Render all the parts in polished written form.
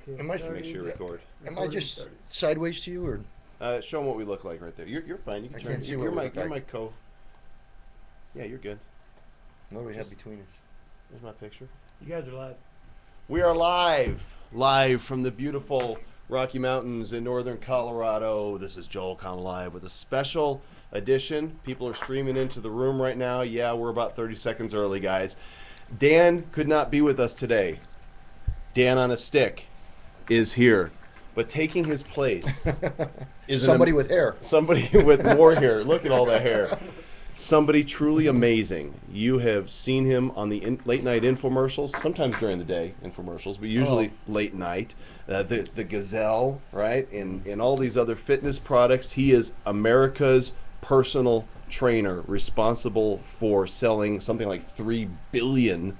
Okay. Am I Make sure you record. Am I just sideways to you, or Show them what we look like right there. You're fine. You can I turn. can't see You're what we my look you're like. my co. Yeah, you're good. what do we have Just- between us? There's my picture. You guys are live. We are live from the beautiful Rocky Mountains in northern Colorado. This is Joel Comm Live with a special edition. People are streaming into the room right now. Yeah, we're about 30 seconds early, guys. Dan could not be with us today. Dan on a stick is here, but taking his place is Somebody with hair. somebody with more hair. Look at all that hair. Somebody truly amazing. You have seen him on the late night infomercials, sometimes during the day infomercials, but usually late night. The Gazelle, right? And all these other fitness products. He is America's personal trainer, responsible for selling something like $3 billion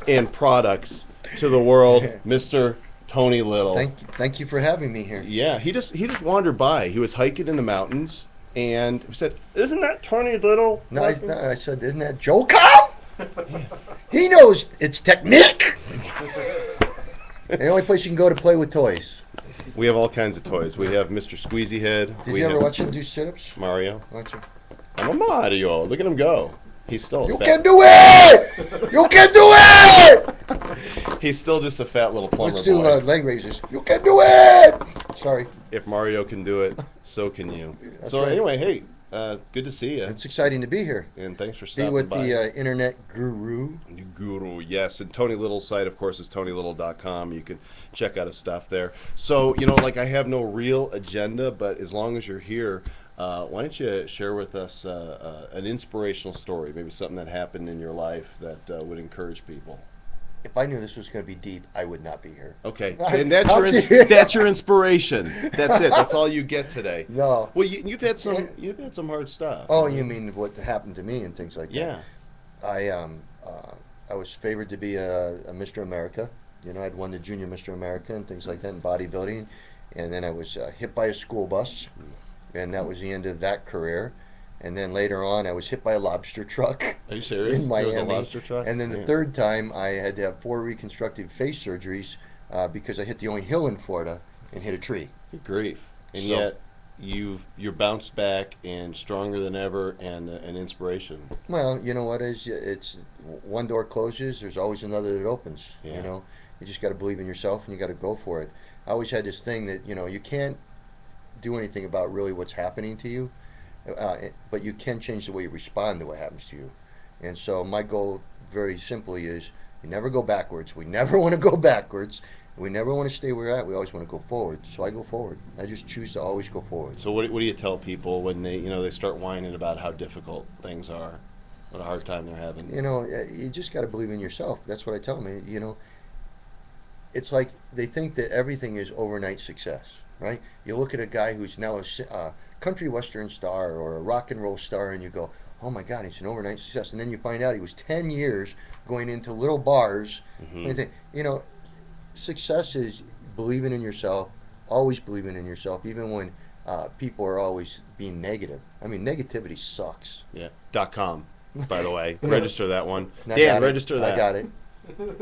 in products to the world. Mr. Tony Little. Thank you for having me here. Yeah, he just wandered by. He was hiking in the mountains and said, "Isn't that Tony Little?" No, I said, isn't that Joe Comm? He knows it's technique. The only place you can go to play with toys. We have all kinds of toys. We have Mr. Squeezy Head. Did we you ever have watch him do sit-ups? Mario? Watch him. I'm a Mario. Look at him go. He's still You fat. can do it! You can do it! He's still just a fat little plumber Let's do boy. leg raises. You can do it! Sorry. If Mario can do it, so can you. That's So right. anyway, hey, it's good to see you. It's exciting to be here. And thanks for Be stopping with by. the internet guru. Guru, yes. And Tony Little's site, of course, is tonylittle.com. You can check out his stuff there. So, like I have no real agenda, but as long as you're here, why don't you share with us an inspirational story, maybe something that happened in your life that would encourage people. If I knew this was going to be deep, I would not be here. Okay, and that's your inspiration. That's it. That's all you get today. No. Well, you've had some hard stuff. Oh, you mean what happened to me and things like Yeah. that? I was favored to be a Mr. America. I'd won the Junior Mr. America and things like that in bodybuilding. And then I was hit by a school bus, and that was the end of that career. And then later on, I was hit by a lobster truck. Are you serious? In Miami. There was a lobster truck? And then the third time, I had to have 4 reconstructive face surgeries because I hit the only hill in Florida and hit a tree. Good grief. And So- yet you're bounced back and stronger than ever and an inspiration. Well, you know what is? It's one door closes, there's always another that opens. Yeah. You just got to believe in yourself and you got to go for it. I always had this thing that you can't do anything about really what's happening to you, but you can change the way you respond to what happens to you. And so my goal, very simply, is you never go backwards. We never want to go backwards. We never want to stay where we're at. We always want to go forward. So I go forward. I just choose to always go forward. So what do you tell people when they start whining about how difficult things are, what a hard time they're having? You just got to believe in yourself. That's what I tell them. It's like they think that everything is overnight success, right? You look at a guy who's now a country western star or a rock and roll star, and you go, oh my God, he's an overnight success. And then you find out he was 10 years going into little bars. Mm-hmm. And you think, success is believing in yourself, always believing in yourself, even when people are always being negative. I mean, negativity sucks. Yeah. .com, by the way. Register that one. I Dan, got it. register that. I got it.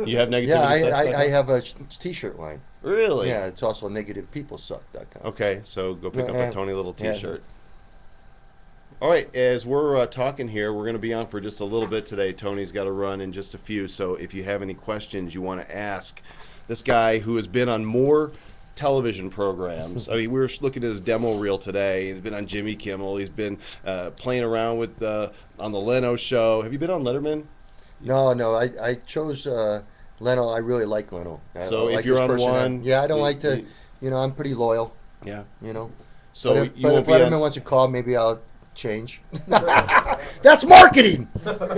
You have negativity Yeah, sucks. I have a t-shirt line. Really? Yeah, it's also negativepeoplesuck.com. Okay, so go pick up Yeah. a Tony Little Yeah. t-shirt. All right, as we're talking here, we're going to be on for just a little bit today. Tony's got to run in just a few, so if you have any questions you want to ask this guy who has been on more television programs. I mean, we were looking at his demo reel today. He's been on Jimmy Kimmel. He's been playing around with on the Leno show. Have you been on Letterman? No, I chose Leno. I really like Leno. So I if like you're his on personality. one, Yeah, I don't like to, I'm pretty loyal, Yeah. but So if, you but won't if be Letterman on, wants to call, maybe I'll change. That's marketing!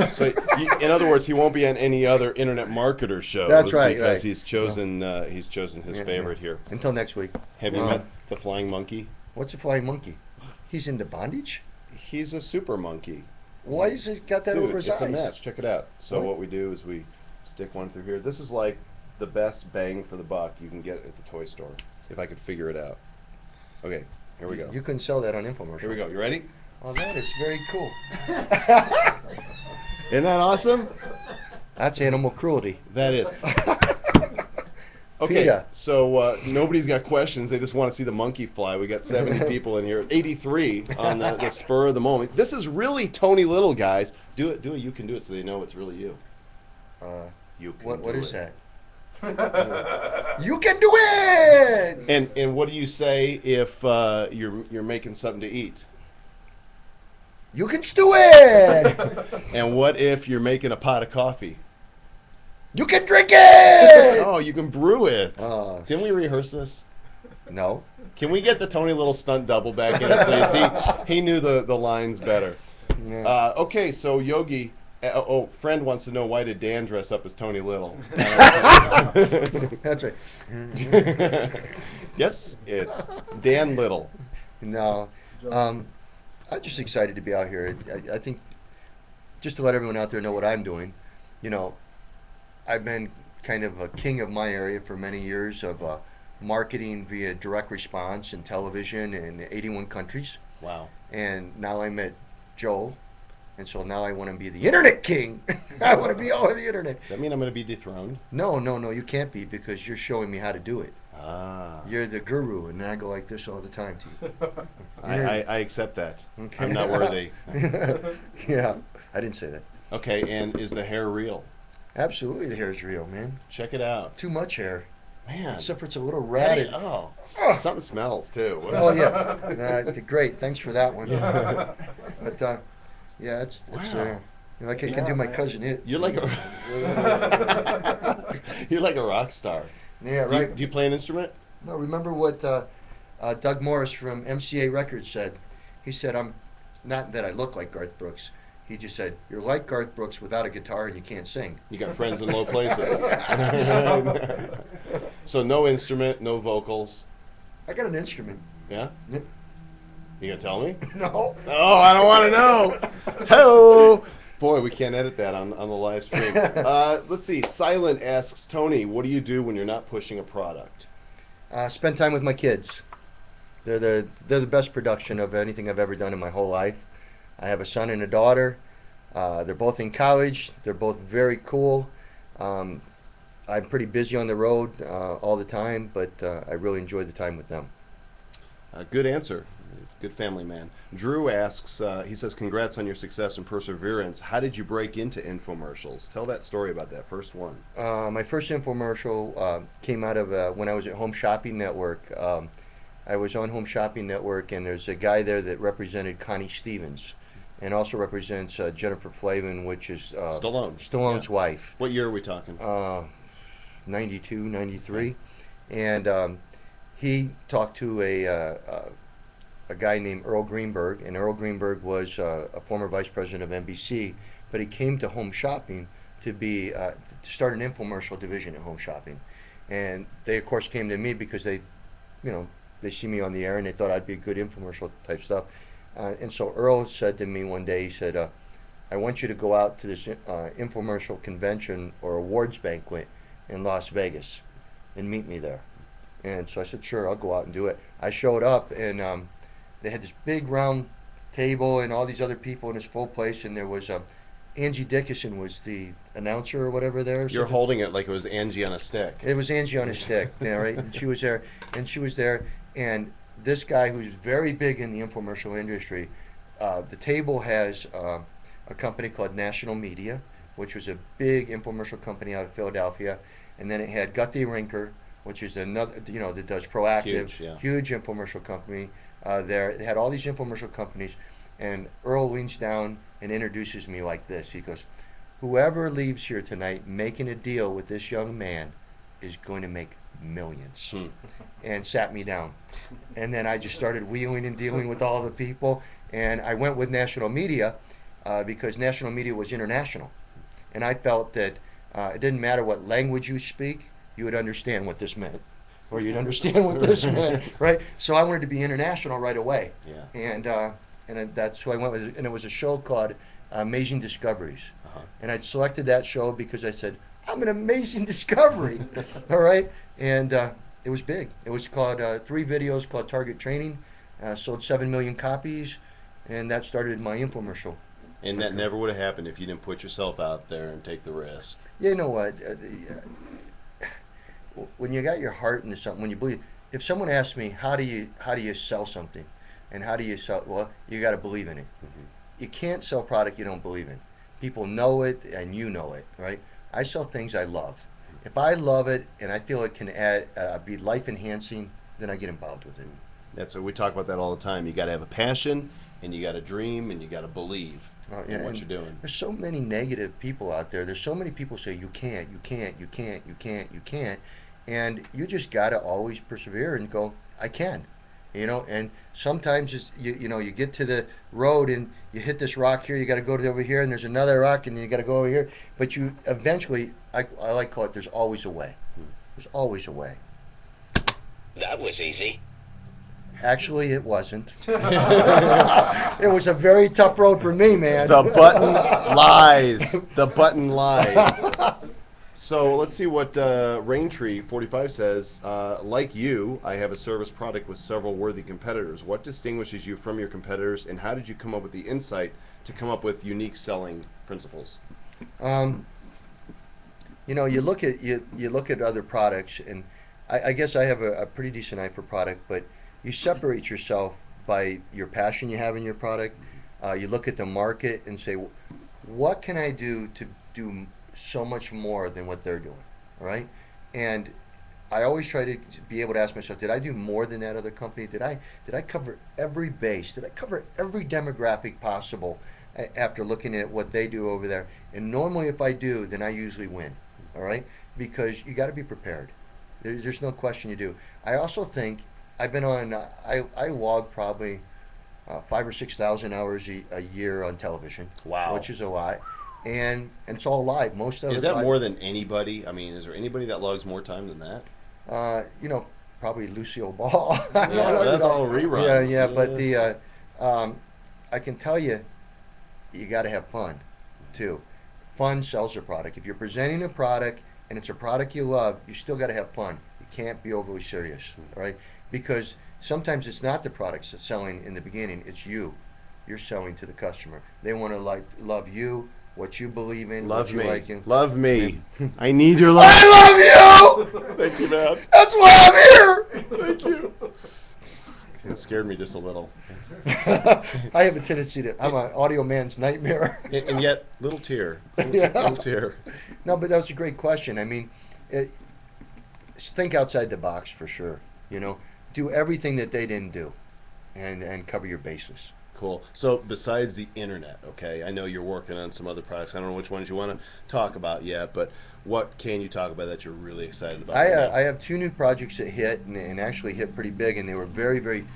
So in other words, he won't be on any other internet marketer shows. That's right, because right. he's chosen his Yeah, favorite yeah. here. Until next week. Have you met the flying monkey? What's a flying monkey? He's into bondage? He's a super monkey. Why has he got that Dude, over his it's eyes? a mess. Check it out. So What? what we do is we stick one through here. This is like the best bang for the buck you can get at the toy store, if I could figure it out. Okay, here we go. You couldn't sell that on infomercial. Here we go. You ready? Oh, that is very cool. Isn't that awesome? That's animal cruelty. That is. Okay, PETA. so nobody's got questions. They just want to see the monkey fly. We got 70 people in here, 83 on the spur of the moment. This is really Tony Little, guys. Do it. You can do it, so they know it's really you. Uh, You can what do is it. that? You can do it. And what do you say if you're making something to eat? You can do it. And what if you're making a pot of coffee? You can drink it. Oh, you can brew it. Oh. Didn't we rehearse this? No. Can we get the Tony Little stunt double back in it, please? He knew the lines better. Yeah. Okay, so Yogi, friend wants to know, why did Dan dress up as Tony Little? That's right. Yes, it's Dan Little. No. I'm just excited to be out here. I think just to let everyone out there know what I'm doing, you know, I've been kind of a king of my area for many years of marketing via direct response and television in 81 countries. Wow. And now I met Joe, and so now I want to be the internet king. I want to be all over the internet. Does that mean I'm going to be dethroned? No, you can't be, because you're showing me how to do it. Ah. You're the guru, and I go like this all the time to you. I accept that. Okay. I'm not worthy. Yeah, I didn't say that. Okay, and is the hair real? Absolutely, the hair is real, man. Check it out. Too much hair. Man. Except for it's a little How do ratted. you- oh, something smells too. Oh, yeah. Great. Thanks for that one. But, yeah, it's Wow. like I can do my cousin it. You're like a you're like a rock star. Yeah, Do right. you play an instrument? No, remember what Doug Morris from MCA Records said? He said, I'm not that I look like Garth Brooks. He just said, you're like Garth Brooks without a guitar and you can't sing. You got friends in low places. So no instrument, no vocals. I got an instrument. Yeah? Yeah. You gonna tell me? No. Oh, I don't want to know. Hello. Boy, we can't edit that on the live stream. Let's see. Silent asks, Tony, what do you do when you're not pushing a product? Spend time with my kids. They're the best production of anything I've ever done in my whole life. I have a son and a daughter. They're both in college. They're both very cool. I'm pretty busy on the road all the time, but I really enjoy the time with them. Good answer. Good family man. Drew asks, he says, congrats on your success and perseverance. How did you break into infomercials? Tell that story about that first one. My first infomercial came out of when I was at Home Shopping Network. I was on Home Shopping Network, and there's a guy there that represented Connie Stevens, and also represents Jennifer Flavin, which is Stallone's wife. What year are we talking? 92, 93. And he talked to a guy named Earl Greenberg, and Earl Greenberg was a former vice president of NBC, but he came to Home Shopping to start an infomercial division at Home Shopping. And they, of course, came to me because they see me on the air and they thought I'd be a good infomercial type stuff. And so Earl said to me one day, he said, I want you to go out to this infomercial convention or awards banquet in Las Vegas and meet me there. And so I said, sure, I'll go out and do it. I showed up, and they had this big round table and all these other people in this full place, and there was Angie Dickinson was the announcer or whatever there. You're holding it like it was Angie on a stick. It was Angie on a stick, yeah, right? And she was there, and this guy who's very big in the infomercial industry, the table has a company called National Media, which was a big infomercial company out of Philadelphia, and then it had Guthrie Rinker, which is another, that does Proactive, huge infomercial company there. It had all these infomercial companies, and Earl leans down and introduces me like this. He goes, whoever leaves here tonight making a deal with this young man is going to make millions. And sat me down. And then I just started wheeling and dealing with all the people, and I went with National Media because National Media was international. And I felt that it didn't matter what language you speak, you would understand what this meant, or you'd understand what this meant, right? So I wanted to be international right away. Yeah. And that's who I went with. And it was a show called Amazing Discoveries. And I'd selected that show because I said, I'm an amazing discovery, all right? And it was big. It was called 3 videos called Target Training, sold 7 million copies, and that started my infomercial. And that never would have happened if you didn't put yourself out there and take the risk. You know what? when you got your heart into something, when you believe, if someone asks me how do you sell something, and how do you sell, well, you got to believe in it. You can't sell product you don't believe in. People know it and you know it, right? I sell things I love. If I love it and I feel it can add be life enhancing, then I get involved with it. That's what we talk about that all the time. You got to have a passion, and you got to dream, and you got to believe Yeah, in what and you're doing. there's so many negative people out there. There's so many people say you can't, you can't, you can't, you can't, you can't, and you just got to always persevere and go, I can. And sometimes you get to the road and you hit this rock here, you got to go to over here, and there's another rock, and you got to go over here. But you eventually, I like to call it, there's always a way. There's always a way. That was easy. Actually, it wasn't. It was a very tough road for me, man. The button lies. The button lies. So let's see what Raintree 45 says. Like you, I have a service product with several worthy competitors. What distinguishes you from your competitors, and how did you come up with the insight to come up with unique selling principles? You look at other products, and I guess I have a pretty decent eye for product, but you separate yourself by your passion you have in your product. You look at the market and say, what can I do to do so much more than what they're doing, all right? And I always try to be able to ask myself, did I do more than that other company? Did I cover every base? Did I cover every demographic possible after looking at what they do over there? And normally if I do, then I usually win, all right? Because you got to be prepared. There's no question you do. I also think I've been on, I log probably 5,000 or 6,000 hours a year on television. Wow. Which is a lot. And it's all live. Most of it Is that live. more than anybody? I mean, is there anybody that logs more time than that? Probably Lucille Ball. Yeah, that's all reruns. Yeah. But I can tell you, you got to have fun, too. Fun sells a product. If you're presenting a product and it's a product you love, you still got to have fun. You can't be overly serious, right? Because sometimes it's not the products that's selling in the beginning. It's you. You're selling to the customer. They want to love you, what you believe in, Love what you me. like in. Love me. I need your love. I love you. Thank you, man. That's why I'm here. Thank you. It scared me just a little. I have a tendency I'm an audio man's nightmare. And yet, little tear. Yeah. Little tear. No, but that was a great question. I mean, think outside the box for sure. Do everything that they didn't do, and cover your bases. Cool. So besides the internet, okay, I know you're working on some other products. I don't know which ones you want to talk about yet, but what can you talk about that you're really excited about? I have 2 new projects that hit and actually hit pretty big, and they were very, very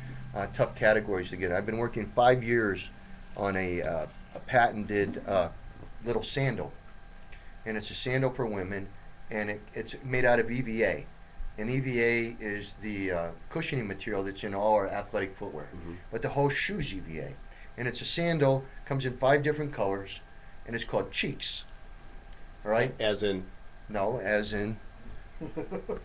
tough categories to get. I've been working 5 years on a patented little sandal, and it's a sandal for women, and it's made out of EVA. And EVA is the cushioning material that's in all our athletic footwear. Mm-hmm. But the whole shoe's EVA. And it's a sandal, comes in 5 different colors, and it's called Cheeks. All right? As in? No, as in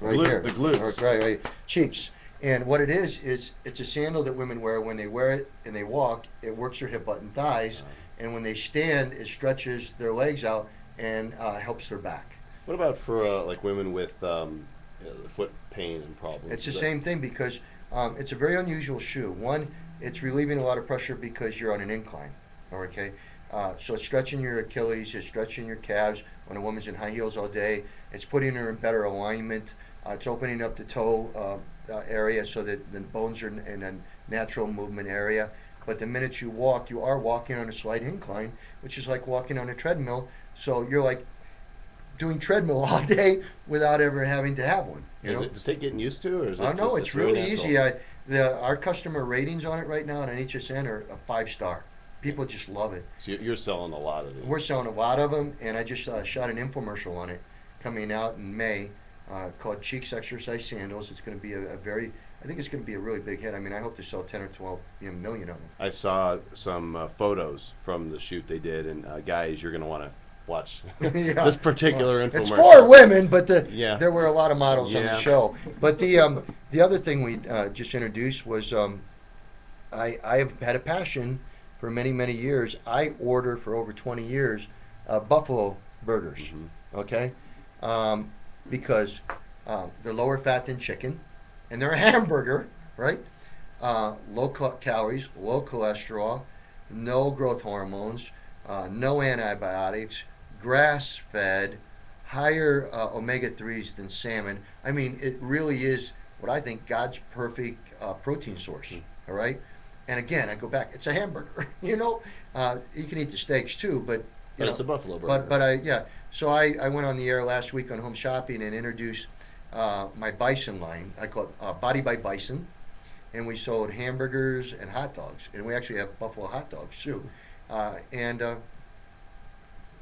right here. The glutes. Right. Cheeks. And what it is it's a sandal that women wear. When they wear it and they walk, it works their hip, butt, and thighs. And when they stand, it stretches their legs out and helps their back. What about for like women with foot pain and problems? It's the same thing because it's a very unusual shoe. One, it's relieving a lot of pressure because you're on an incline. Okay, so it's stretching your Achilles, it's stretching your calves. When a woman's in high heels all day, it's putting her in better alignment. It's opening up the toe area so that the bones are in a natural movement area. But the minute you walk, you are walking on a slight incline, which is like walking on a treadmill. So you're like doing treadmill all day without ever having to have one. Does it take getting used to, or is it? Oh no, it's really easy. natural? Our customer ratings on it right now on HSN are a 5-star. People just love it. So you're selling a lot of these. We're selling a lot of them, and I just shot an infomercial on it coming out in May called Cheeks Exercise Sandals. It's going to be I think it's going to be a really big hit. I mean, I hope to sell 10 or 12 million of them. I saw some photos from the shoot they did, and guys, you're going to want to watch this particular infomercial. It's for women, but there were a lot of models on the show. But the other thing we just introduced was I have had a passion for many, many years. I order for over 20 years buffalo burgers, okay? Because They're lower fat than chicken, and they're a hamburger, right? Low calories, low cholesterol, no growth hormones, no antibiotics, grass fed, higher omega 3s than salmon. I mean, it really is what I think God's perfect protein source, all right? And again, I go back, it's a hamburger, you know? You can eat the steaks too, but. But it's a buffalo burger. But so I went on the air last week on Home Shopping and introduced my bison line. I call it Body by Bison. And we sold hamburgers and hot dogs. And we actually have buffalo hot dogs too. And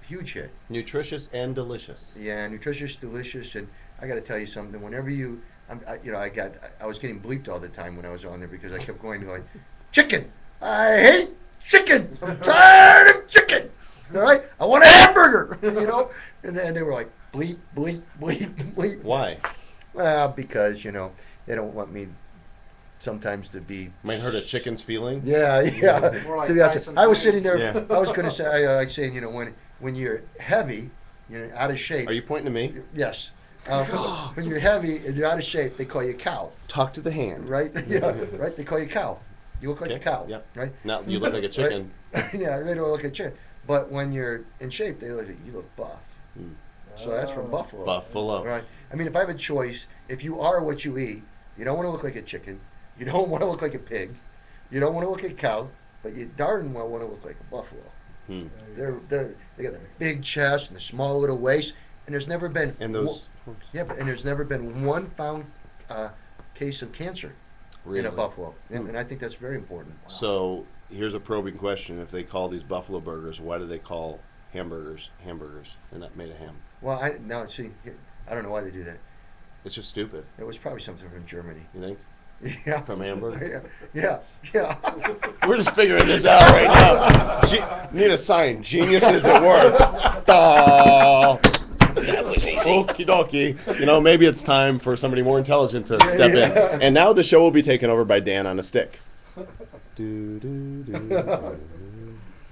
huge hit. Nutritious and delicious. Yeah, nutritious, delicious. And I got to tell you something. Whenever I was getting bleeped all the time when I was on there because I kept going chicken. I hate chicken. I'm tired of chicken. All right, I want a hamburger. And then they were like bleep, bleep, bleep, bleep. Why? Well, because they don't want me sometimes to be. Might hurt a chicken's feeling. Yeah. More like To be honest, Tyson I was sitting Foods. there. Yeah. I was going to say, like saying, when you're heavy, you're out of shape. Are you pointing to me? Yes. When you're heavy and you're out of shape, they call you cow. Talk to the hand. Right? Yeah. Right. They call you cow. You look like a cow. Yep. Right. Now you look like a chicken. Right? Yeah. They don't look like a chicken. But when you're in shape, they look like you look buff. So that's from Buffalo. Buffalo. Right. I mean, if I have a choice, if you are what you eat, you don't want to look like a chicken. You don't want to look like a pig. You don't want to look like a cow. But you darn well want to look like a buffalo. They got the big chest and the small little waist, and there's never been And those. and there's never been one found case of cancer in Really? a buffalo, and I think that's very important. So here's a probing question: if they call these buffalo burgers, why do they call hamburgers hamburgers? They're not made of ham. Well, I don't know why they do that. It's just stupid. It was probably something from Germany. You think? Yeah. From Hamburg? Yeah. We're just figuring this out right now. Need a sign. Geniuses at work. Duh. That was easy. Okie dokie. Maybe it's time for somebody more intelligent to step in. And now the show will be taken over by Dan on a stick.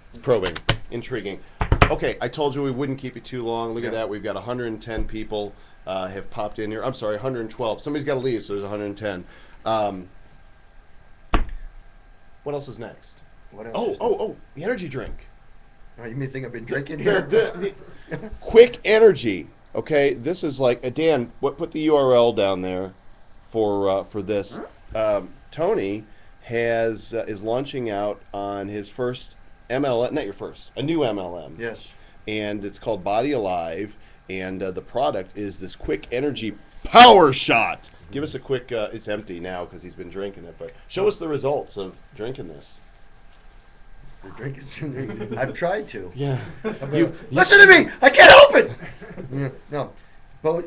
It's probing. Intriguing. Okay, I told you we wouldn't keep you too long. Look at that. We've got 110 people have popped in here. I'm sorry, 112. Somebody's got to leave, so there's 110. What else is next? What else? Oh, the energy drink. Oh, you may think I've been drinking here? The quick energy. Okay, this is like Dan. Put the URL down there for this. Tony is launching out on his first MLM, not your first, a new MLM. Yes. And it's called Body Alive, and the product is this quick energy power shot. Give us a quick. It's empty now because he's been drinking it, but show us the results of drinking this. The drink is I've tried to. Yeah. Listen to me! I can't help it! No.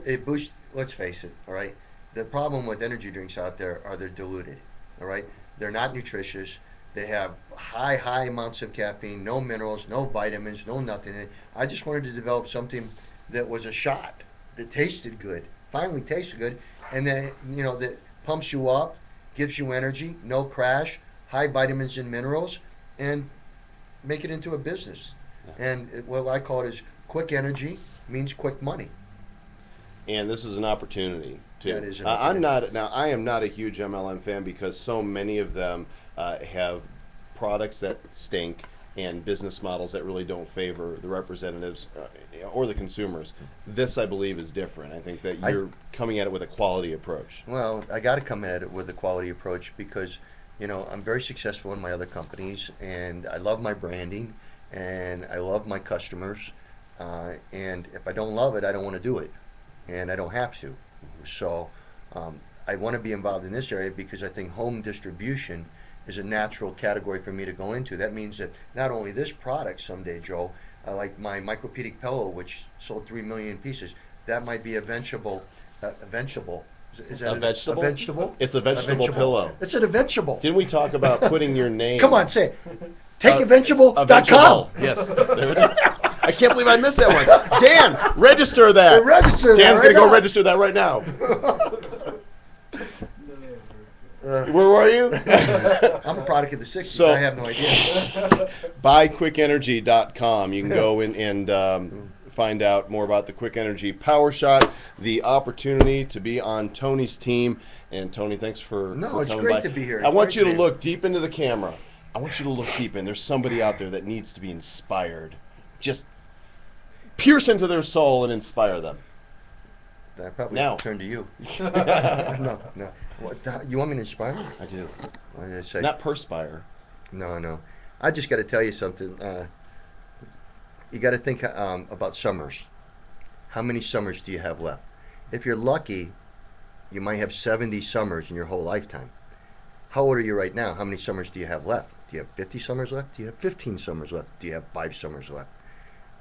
It boosts, let's face it, all right? The problem with energy drinks out there are they're diluted, all right? They're not nutritious. They have high amounts of caffeine, no minerals, no vitamins, no nothing in it. I just wanted to develop something that was a shot, that tasted good, finally tasted good, and then, that pumps you up, gives you energy, no crash, high vitamins and minerals, and make it into a business. And what I call it is quick energy means quick money. And this is an opportunity too. Yeah, it is an I am not a huge MLM fan because so many of them have products that stink and business models that really don't favor the representatives or the consumers. This, I believe, is different. I think that you're coming at it with a quality approach. Well, I got to come at it with a quality approach because, I'm very successful in my other companies, and I love my branding, and I love my customers, and if I don't love it, I don't want to do it, and I don't have to. So I want to be involved in this area because I think home distribution is a natural category for me to go into. That means that not only this product someday, Joe, like my micropedic pillow, which sold 3 million pieces, that might be a vegetable. Is that A vegetable? A vegetable? It's a vegetable pillow. It's a vegetable. Didn't we talk about putting your name? Come on, say it. A TakeAvegetable.com. vegetable. Yes. There it is. I can't believe I missed that one. Dan, register that. Register that Dan's right going to go now. register that right now. Where were you? I'm a product of the 60s. So- I have no idea. BuyQuickEnergy.com. You can go in and find out more about the Quick Energy Power Shot, the opportunity to be on Tony's team. And Tony, thanks for No, it's coming great by. to be here. I It's want great you to to be look deep into the camera. I want you to look deep in. There's somebody out there that needs to be inspired. Just pierce into their soul and inspire them. I probably Now. turn to you. No. What, you want me to inspire you? I do. What did I say? Not perspire. No. I just got to tell you something. You got to think about summers. How many summers do you have left? If you're lucky, you might have 70 summers in your whole lifetime. How old are you right now? How many summers do you have left? Do you have 50 summers left? Do you have 15 summers left? Do you have 5 summers left?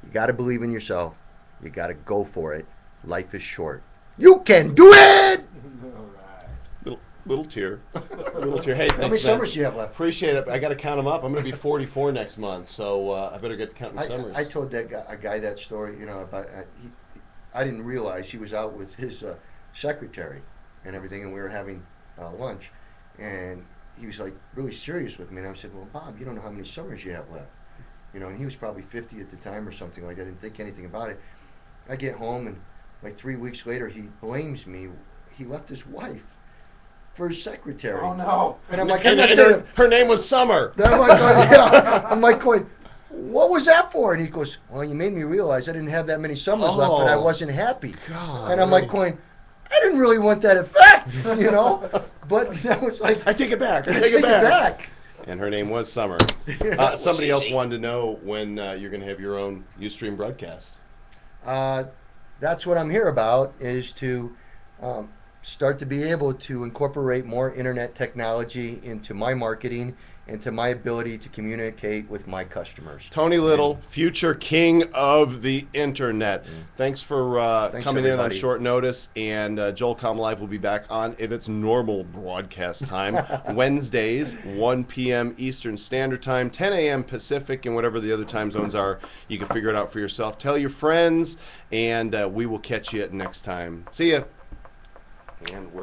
You got to believe in yourself. You got to go for it. Life is short. You can do it! Little tear. Little tear. Hey, thanks, How many man. summers do you have left? Appreciate it. I got to count them up. I'm going to be 44 next month, so I better get counting summers. I told that guy that story, about I didn't realize he was out with his secretary and everything, and we were having lunch, and he was like really serious with me, and I said, well, Bob, you don't know how many summers you have left, and he was probably 50 at the time or something like that. I didn't think anything about it. I get home, and like 3 weeks later, he blames me. He left his wife for his secretary. Oh no! And I'm like, And her name was Summer. I'm like, yeah. I'm like going, what was that for? And he goes, well, you made me realize I didn't have that many summers left, and I wasn't happy. God. And I'm like going, I didn't really want that effect, But I was like, I take it back. I take take it it back. back. And her name was Summer. Somebody else wanted to know when you're going to have your own Ustream broadcast. That's what I'm here about, is to start to be able to incorporate more internet technology into my marketing and to my ability to communicate with my customers. Tony Little, future king of the internet. Thanks for coming in on everybody. short notice. And Joel Comm Live will be back on in its normal broadcast time, Wednesdays, 1 p.m. Eastern Standard Time, 10 a.m. Pacific, and whatever the other time zones are. You can figure it out for yourself. Tell your friends, and we will catch you next time. See ya. And we're